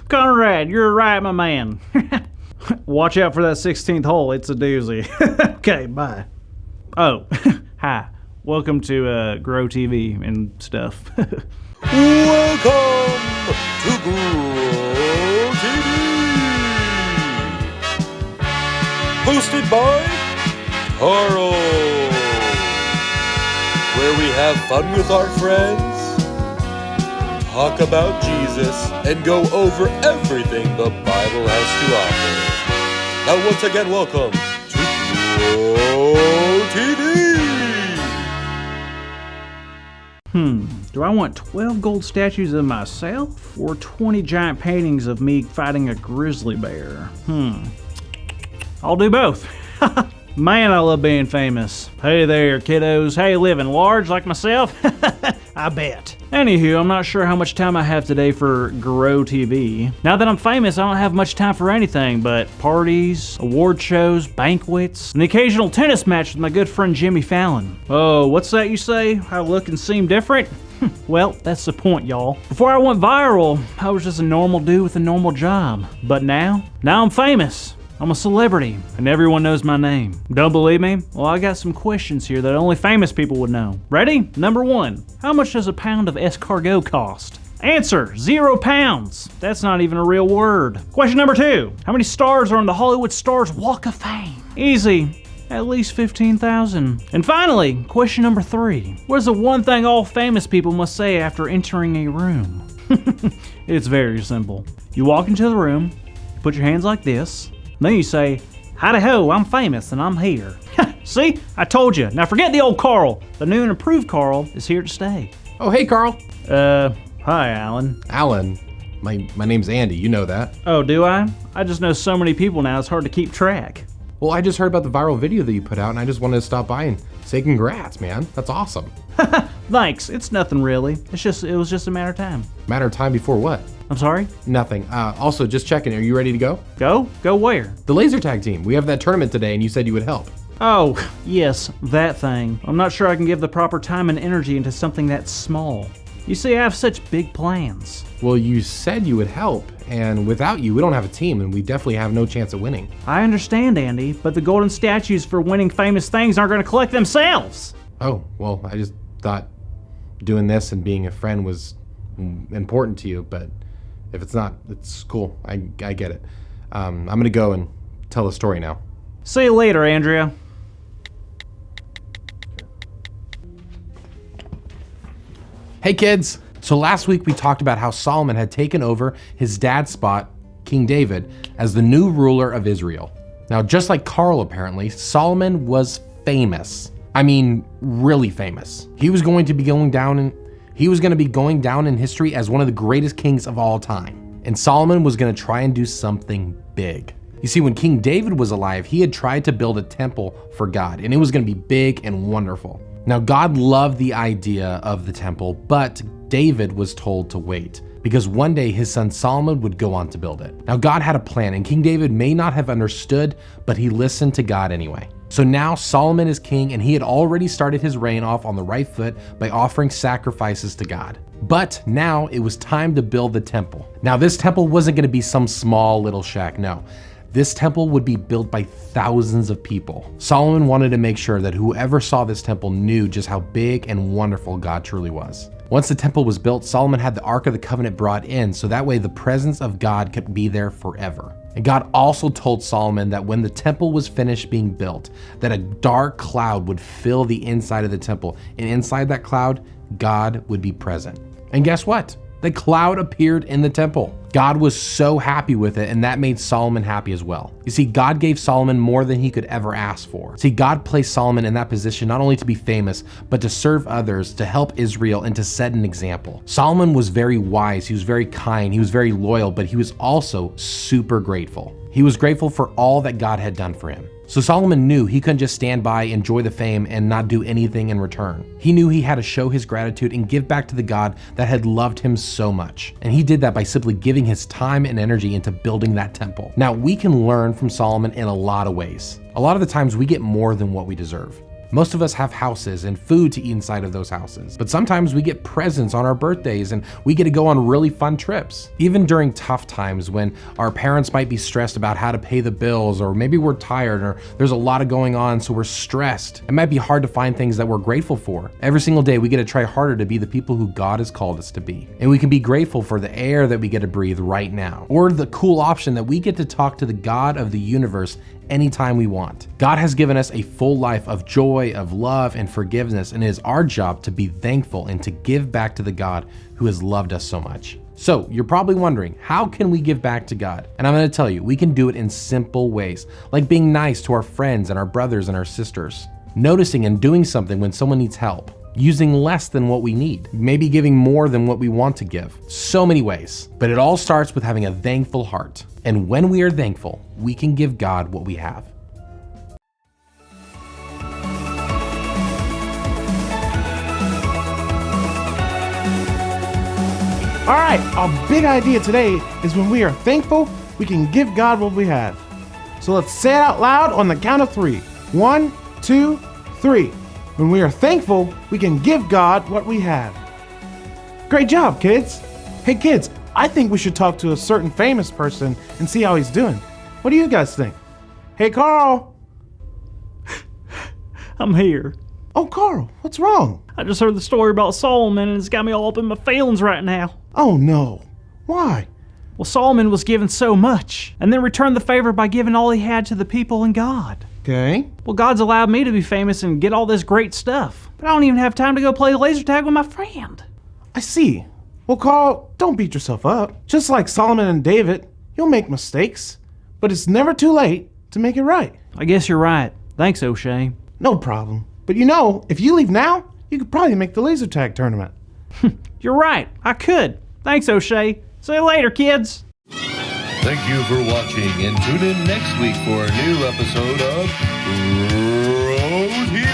Conrad, you're right, my man. Watch out for that 16th hole. It's a doozy. Okay, bye. Oh, hi. Welcome to Grow TV and stuff. Welcome to Grow TV, hosted by Carl, where we have fun with our friends, talk about Jesus, and go over everything the Bible has to offer. Now once again, welcome to Grow TV. Do I want 12 gold statues of myself or 20 giant paintings of me fighting a grizzly bear? I'll do both. Man, I love being famous. Hey there, kiddos. Hey, living large like myself? I bet. Anywho, I'm not sure how much time I have today for Grow TV. Now that I'm famous, I don't have much time for anything but parties, award shows, banquets, and the occasional tennis match with my good friend Jimmy Fallon. Oh, what's that you say? I look and seem different? Well, that's the point, y'all. Before I went viral, I was just a normal dude with a normal job. But now I'm famous. I'm a celebrity, and everyone knows my name. Don't believe me? Well, I got some questions here that only famous people would know. Ready? Number 1. How much does a pound of escargot cost? Answer, 0 pounds. That's not even a real word. Question number 2. How many stars are on the Hollywood Stars Walk of Fame? Easy. At least 15,000. And finally, question number 3. What is the one thing all famous people must say after entering a room? It's very simple. You walk into the room, you put your hands like this, then you say, "Howdy ho, I'm famous and I'm here." See? I told you. Now forget the old Carl. The new and improved Carl is here to stay. Oh, hey, Carl. Hi, Alan. Alan. My name's Andy. You know that. Oh, do I? I just know so many people now, it's hard to keep track. Well, I just heard about the viral video that you put out, and I just wanted to stop by and say congrats, man. That's awesome. Thanks. It's nothing really. It was just a matter of time. Matter of time before what? I'm sorry? Nothing. Also, just checking. Are you ready to go? Go? Go where? The laser tag team. We have that tournament today, and you said you would help. Oh, yes, that thing. I'm not sure I can give the proper time and energy into something that small. You see, I have such big plans. Well, you said you would help, and without you, we don't have a team, and we definitely have no chance at winning. I understand, Andy, but the golden statues for winning famous things aren't going to collect themselves. Oh, well, I just thought doing this and being a friend was important to you, but if it's not, it's cool. I get it. I'm going to go and tell the story now. See you later, Andrea. Hey kids! So last week we talked about how Solomon had taken over his dad's spot, King David, as the new ruler of Israel. Now, just like Carl apparently, Solomon was famous. I mean, really famous. He was going to be going down in history as one of the greatest kings of all time. And Solomon was going to try and do something big. You see, when King David was alive, he had tried to build a temple for God, and it was going to be big and wonderful. Now, God loved the idea of the temple, but David was told to wait because one day his son Solomon would go on to build it. Now, God had a plan, and King David may not have understood, but he listened to God anyway. So now Solomon is king, and he had already started his reign off on the right foot by offering sacrifices to God. But now it was time to build the temple. Now, this temple wasn't going to be some small little shack, no. This temple would be built by thousands of people. Solomon wanted to make sure that whoever saw this temple knew just how big and wonderful God truly was. Once the temple was built, Solomon had the Ark of the Covenant brought in, so that way the presence of God could be there forever. And God also told Solomon that when the temple was finished being built, that a dark cloud would fill the inside of the temple, and inside that cloud, God would be present. And guess what? The cloud appeared in the temple. God was so happy with it, and that made Solomon happy as well. You see, God gave Solomon more than he could ever ask for. See, God placed Solomon in that position not only to be famous, but to serve others, to help Israel, and to set an example. Solomon was very wise, he was very kind, he was very loyal, but he was also super grateful. He was grateful for all that God had done for him. So Solomon knew he couldn't just stand by, enjoy the fame, and not do anything in return. He knew he had to show his gratitude and give back to the God that had loved him so much. And he did that by simply giving his time and energy into building that temple. Now, we can learn from Solomon in a lot of ways. A lot of the times we get more than what we deserve. Most of us have houses and food to eat inside of those houses, but sometimes we get presents on our birthdays and we get to go on really fun trips. Even during tough times when our parents might be stressed about how to pay the bills, or maybe we're tired or there's a lot of going on so we're stressed, it might be hard to find things that we're grateful for. Every single day we get to try harder to be the people who God has called us to be. And we can be grateful for the air that we get to breathe right now, or the cool option that we get to talk to the God of the universe anytime we want. God has given us a full life of joy, of love, and forgiveness, and it is our job to be thankful and to give back to the God who has loved us so much. So you're probably wondering, how can we give back to God? And I'm going to tell you, we can do it in simple ways, like being nice to our friends and our brothers and our sisters, noticing and doing something when someone needs help, using less than what we need, maybe giving more than what we want to give. So many ways, but it all starts with having a thankful heart. And when we are thankful, we can give God what we have. All right, our big idea today is when we are thankful, we can give God what we have. So let's say it out loud on the count of 3. 1, 2, 3. When we are thankful, we can give God what we have. Great job, kids. Hey, kids, I think we should talk to a certain famous person and see how he's doing. What do you guys think? Hey, Carl. I'm here. Oh, Carl, what's wrong? I just heard the story about Solomon and it's got me all up in my feelings right now. Oh, no. Why? Well, Solomon was given so much and then returned the favor by giving all he had to the people and God. Okay. Well, God's allowed me to be famous and get all this great stuff, but I don't even have time to go play laser tag with my friend. I see. Well, Carl, don't beat yourself up. Just like Solomon and David, you'll make mistakes, but it's never too late to make it right. I guess you're right. Thanks, O'Shea. No problem. But you know, if you leave now, you could probably make the laser tag tournament. You're right. I could. Thanks, O'Shea. See you later, kids. Thank you for watching, and tune in next week for a new episode of Road Hero.